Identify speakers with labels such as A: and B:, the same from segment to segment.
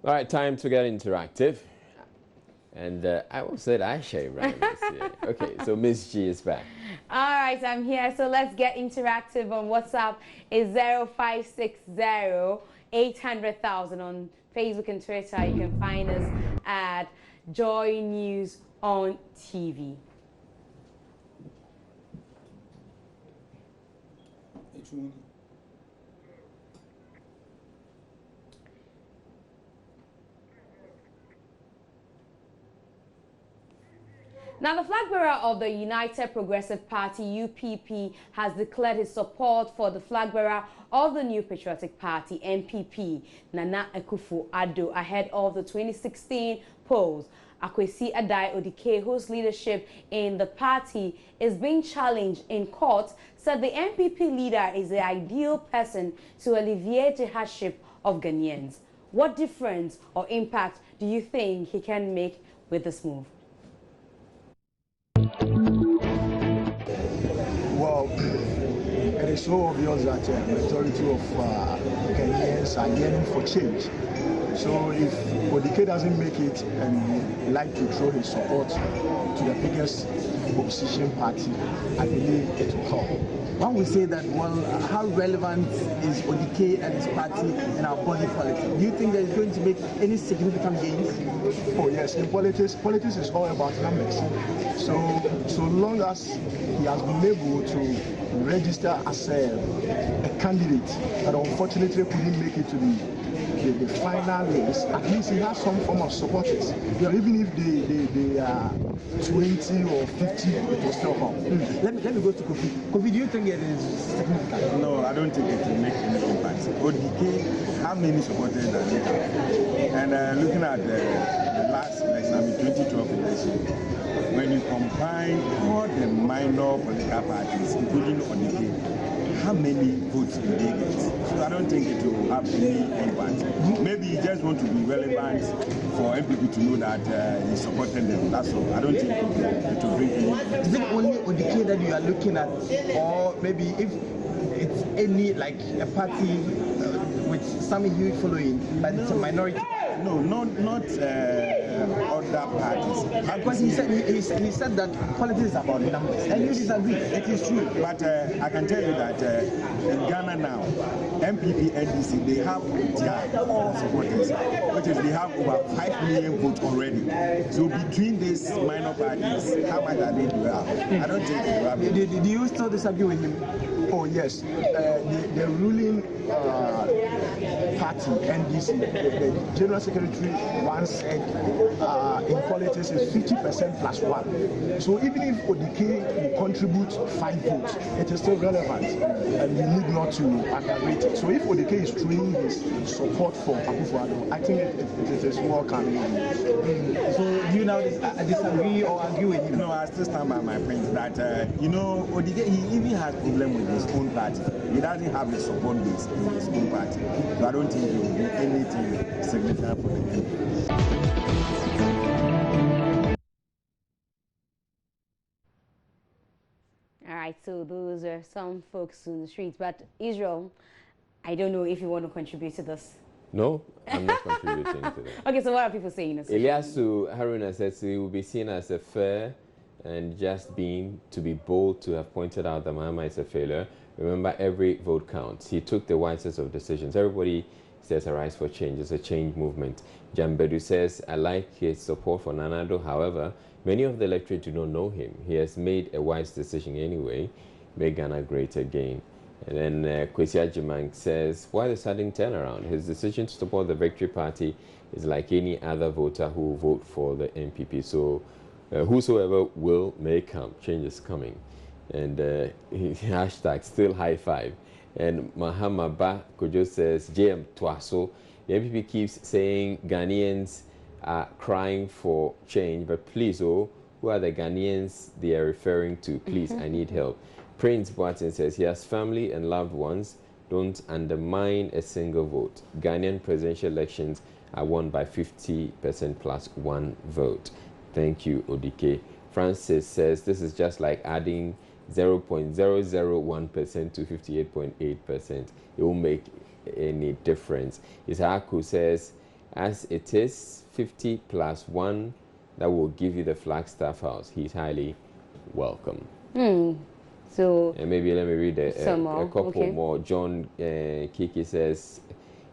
A: All right, time to get interactive. And I will say that I share right this year. Okay, so Miss G is back.
B: All right, I'm here. So let's get interactive on WhatsApp. It's 0560 800,000 on Facebook and Twitter. You can find us at Joy News on TV. Now, the flag bearer of the United Progressive Party, UPP, has declared his support for the flag bearer of the New Patriotic Party, NPP, Nana Akufo-Addo, ahead of the 2016 polls. Akwesi Adai-Odike, whose leadership in the party is being challenged in court, said the NPP leader is the ideal person to alleviate the hardship of Ghanaians. What difference or impact do you think he can make with this move?
C: Well, it is so obvious that the majority of Ghanaians are yearning for change. So if Odike doesn't make it and would like to throw his support to the biggest opposition party, I believe it will help.
D: One would say that, well, how relevant is Odike and his party in our body politics? Do you think that it's going to make any significant gains?
C: Oh yes, in politics is all about numbers. So long as he has been able to register as a candidate that unfortunately couldn't make it to the final race, at least he has some form of supporters. Even if they are 20 or 50, it will still come.
D: Let me go to Kofi. Kofi, do you think it is significant?
E: No, I don't think it will make any impact. Odike, how many supporters does he have? And looking at the last election, 2012 election, when you combine all the minor political parties, including Odike, how many votes did they get? So I don't think it will have any impact. Maybe he just want to be relevant for MPP to know that he supported them. That's all. I don't think it will bring any impact.
D: Is it only Odike that you are looking at, or maybe if it's any like a party with some huge following, but it's a minority?
E: No, not other parties.
D: Because he said that politics is about numbers, and you disagree.
E: It is true, but I can tell you that in Ghana now, MPP, NDC, they have their all supporters, which is they have over 5 million votes already. So between these minor parties, how much are they to have? I don't think they have.
D: Do you still disagree with him?
C: Oh yes, the ruling party, NDC, the General Secretary once said in politics is 50% plus 1. So even if Odike will contribute 5 votes, it is still relevant, and we need not to underrate it. So if Odike is throwing his support for Akufo-Addo, I think it is more coming.
D: So do you now disagree or agree with him?
E: No, I still stand by my point that Odike, he even has problem with his own party. He doesn't have the support base in his own party. So I don't think he will do anything significant for the people.
B: All right, so those are some folks in the streets. But Israel, I don't know if you want to contribute to this.
A: No, I'm not contributing to that.
B: Okay, so what are people saying?
A: Eliasu Haruna says he will be seen as a fair and just being to be bold to have pointed out that Mahama is a failure. Remember, every vote counts. He took the wisest of decisions. Everybody says Arise for Change. It's a change movement. Jambedu says, I like his support for Nana Addo. However, many of the electorate do not know him. He has made a wise decision anyway. Make Ghana great again. And then Kwesi Ajimang says, why the sudden turnaround? His decision to support the Victory Party is like any other voter who will vote for the NPP. So whosoever will may come. Change is coming. And hashtag still high five. And Mahama Ba Kojo says, JM Twaso, the MPP keeps saying Ghanaians are crying for change, but please, who are the Ghanaians they are referring to? Please, I need help. Prince Boatin says he has family and loved ones. Don't undermine a single vote. Ghanaian presidential elections are won by 50% plus 1 vote. Thank you, Odike. Francis says this is just like adding 0.001% to 58.8%. It won't make any difference. Isaku says As it is, 50 plus 1, that will give you the Flagstaff House. He's highly welcome.
B: So
A: and maybe let me read a couple more. John Kiki says,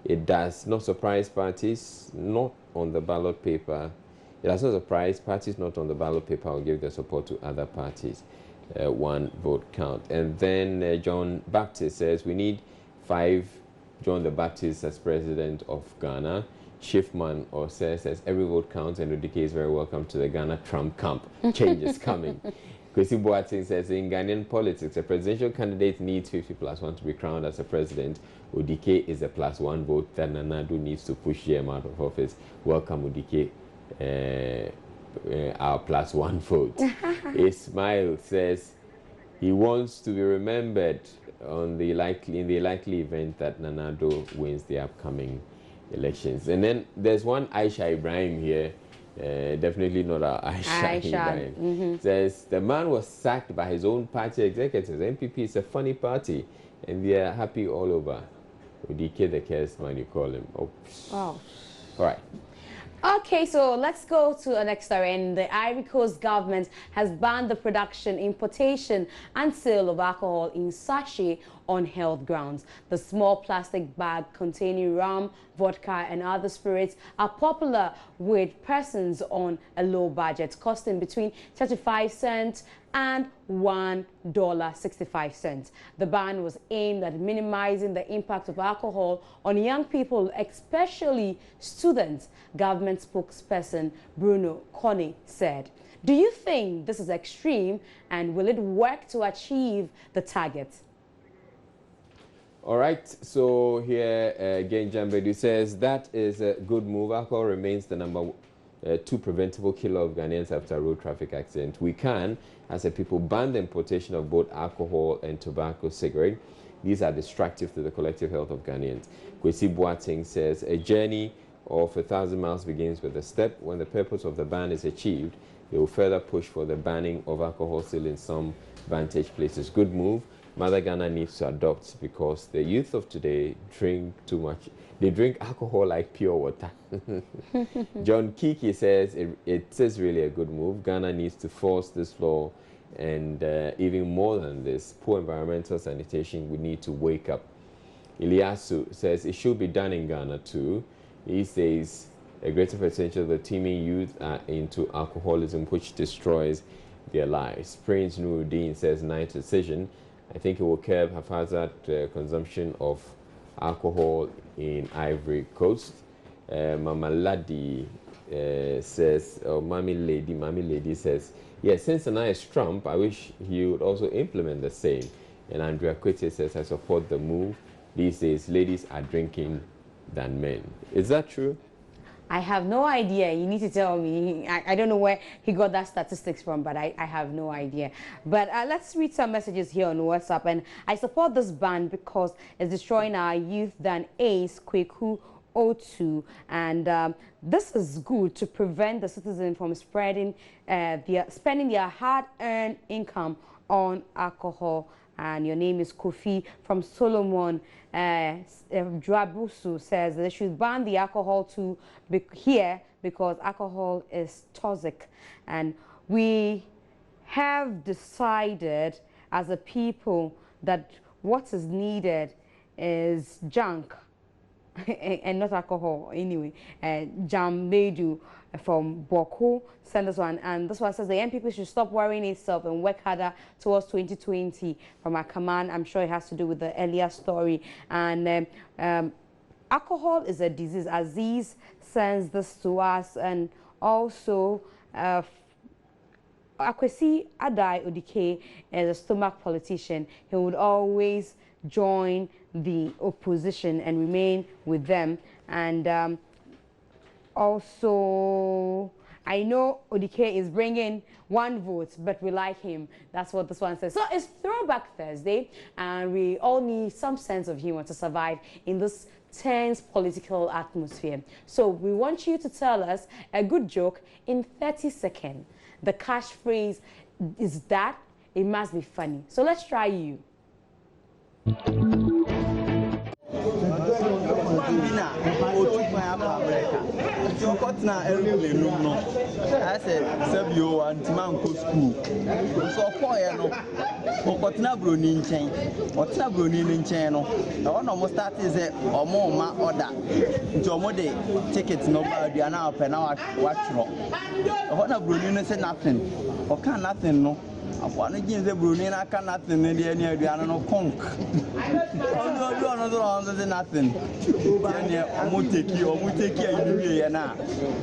A: it does not surprise parties not on the ballot paper. It does not surprise parties not on the ballot paper will give their support to other parties. One vote count. And then John Baptist says, we need 5 John the Baptist as president of Ghana. Schiffman or says every vote counts and Odike is very welcome to the Ghana Trump camp. Change is coming. Kwesi Boateng says in Ghanaian politics, a presidential candidate needs 50 plus 1 to be crowned as a president. Odike is a plus 1 vote that Nana Addo needs to push him out of office. Welcome Odike, our plus 1 vote. Ismail says he wants to be remembered on the likely event that Nana Addo wins the upcoming elections. And then there's one Aisha Ibrahim here, definitely not our Aisha Ibrahim. Says the man was sacked by his own party executives. MPP is a funny party and they are happy all over. Odike the cursed man, you call him. Oh. All right.
B: Okay, so let's go to the next story. And the Ivory Coast government has banned the production, importation and sale of alcohol in sachet on health grounds. The small plastic bag containing rum, vodka and other spirits are popular with persons on a low budget, costing between 35 cents and $1.65. The ban was aimed at minimizing the impact of alcohol on young people, especially students, government spokesperson Bruno Kone said. Do you think this is extreme and will it work to achieve the target?
A: All right, so here again, Jambedu says that is a good move. Alcohol remains the number 2 preventable killer of Ghanaians after a road traffic accident. We can, as a people, ban the importation of both alcohol and tobacco cigarette. These are destructive to the collective health of Ghanaians. Kwesi Boateng says a journey of 1,000 miles begins with a step. When the purpose of the ban is achieved, they will further push for the banning of alcohol sale in some vantage places. Good move. Mother Ghana needs to adopt because the youth of today drink too much. They drink alcohol like pure water. John Kiki says it is really a good move. Ghana needs to force this law, and even more than this, poor environmental sanitation, we need to wake up. Iliasu says it should be done in Ghana too. He says a greater percentage of the teeming youth are into alcoholism, which destroys their lives. Prince Nuruddin says nice decision. I think it will curb haphazard consumption of alcohol in Ivory Coast. Mama Ladi says, or Mommy Lady says, yes, since Nana is Trump, I wish he would also implement the same. And Andrea Kwete says, I support the move. These days, ladies are drinking than men. Is that true?
B: I have no idea. You need to tell me. I don't know where he got that statistics from, but I have no idea. But let's read some messages here on WhatsApp. And I support this ban because it's destroying our youth than Ace Kweku O2. And this is good to prevent the citizen from spending their hard-earned income on alcohol. And your name is Kofi from Solomon. Drabusu says they should ban the alcohol here because alcohol is toxic. And we have decided as a people that what is needed is junk and not alcohol anyway. Jambedu from Boko sent this one, and this one says the young people should stop worrying itself and work harder towards 2020. From our command, I'm sure it has to do with the earlier story. And alcohol is a disease. Aziz sends this to us, and also Akwesi Adai Odike is a stomach politician. He would always join the opposition and remain with them. And also, I know Odike is bringing 1 vote, but we like him. That's what this one says. So it's Throwback Thursday, and we all need some sense of humor to survive in this tense political atmosphere. So we want you to tell us a good joke in 30 seconds. The catchphrase is that it must be funny. So let's try you.
D: aba America. Nti okotna aeroplane no. I said, "Sebio antiman go school." So koye no. Okotna broni nchen. Otna broni nchen no. Na one almost start say omo ma order. Nti omo de ticket no ba aduana ope na watro. Ona broni no say nothing. Oka nothing no. Apana jinze broni na aka nothing ne de ani aduana no konk. Ono say nothing. Then omo take ayi ye na.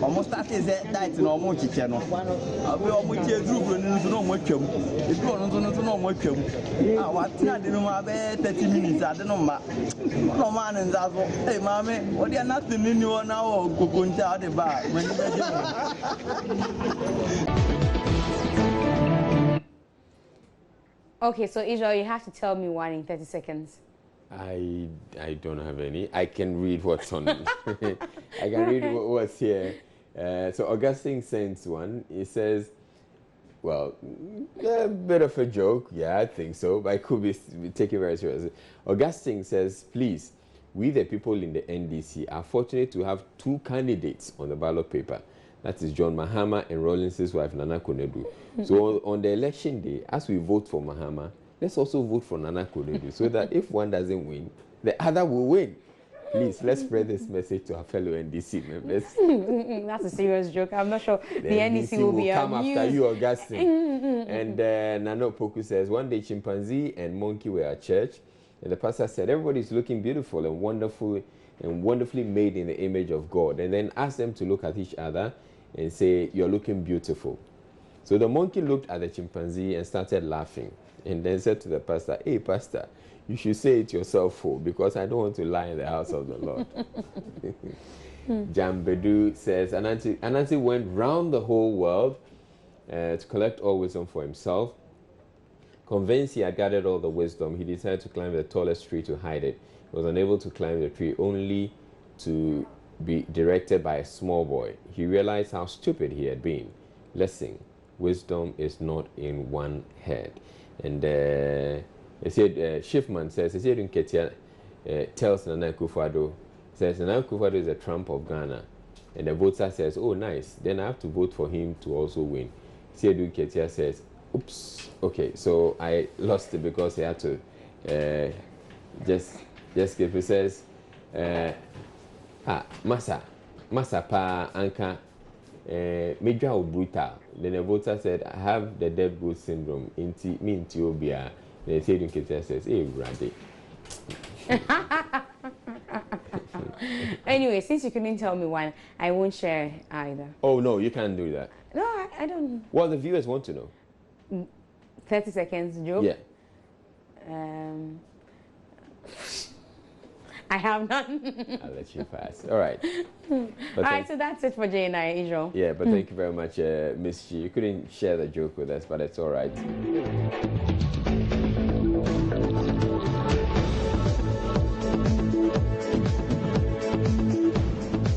D: Omo start say diet na omo chiche no. Abi omo che dru broni no omo twam. Ebi ono no omo twam. Ah watina de no ma be 30 minutes ade no ma. No man nzazo. Hey mama, what dey nothing ni o na o kokoncha ade ba.
B: Okay, so Israel, you have to tell me one in 30 seconds.
A: I don't have any. I can read what's on. I can read what's here. So Augustine sends one. He says, well, a bit of a joke. Yeah, I think so, but I could be taken very seriously. Augustine says, please, we the people in the NDC are fortunate to have two candidates on the ballot paper. That is John Mahama and Rawlings's wife, Nana Konadu. So on the election day, as we vote for Mahama, let's also vote for Nana Konadu, so that if one doesn't win, the other will win. Please, let's spread this message to our fellow NDC members.
B: That's a serious joke. I'm not sure the NDC will be
A: come after you, Augustine. And Nano Poku says, one day chimpanzee and monkey were at church, and the pastor said, everybody's looking beautiful and wonderfully made in the image of God. And then asked them to look at each other and say, you're looking beautiful. So the monkey looked at the chimpanzee and started laughing, and then said to the pastor, hey, pastor, you should say it yourself, because I don't want to lie in the house of the Lord. Jambedu says, Anansi went round the whole world to collect all wisdom for himself. Convinced he had gathered all the wisdom, he decided to climb the tallest tree to hide it. He was unable to climb the tree, only to be directed by a small boy. He realized how stupid he had been. Listen, wisdom is not in one head. And he said, Schiffman says, he said in Ketia tells Nana Akufo-Addo, says Nana Akufo-Addo is a Trump of Ghana. And the voter says, oh, nice, then I have to vote for him to also win. Seydou Ketia says, oops, okay, so I lost it because he had to just give. He says, Masa pa anka Major or brutal. Then the voter said, I have the dead goat syndrome. Inti obia. The Seydou Ketia says, hey, Brady.
B: Anyway, since you couldn't tell me one, I won't share either.
A: Oh, no, you can't do that.
B: No, I don't.
A: Well, the viewers want to know.
B: 30 seconds, joke?
A: Yeah.
B: I have none.
A: I'll let you pass. All right.
B: All right, so that's it for Jay and I, Israel.
A: Yeah, but thank you very much, Miss G. You couldn't share the joke with us, but it's all right.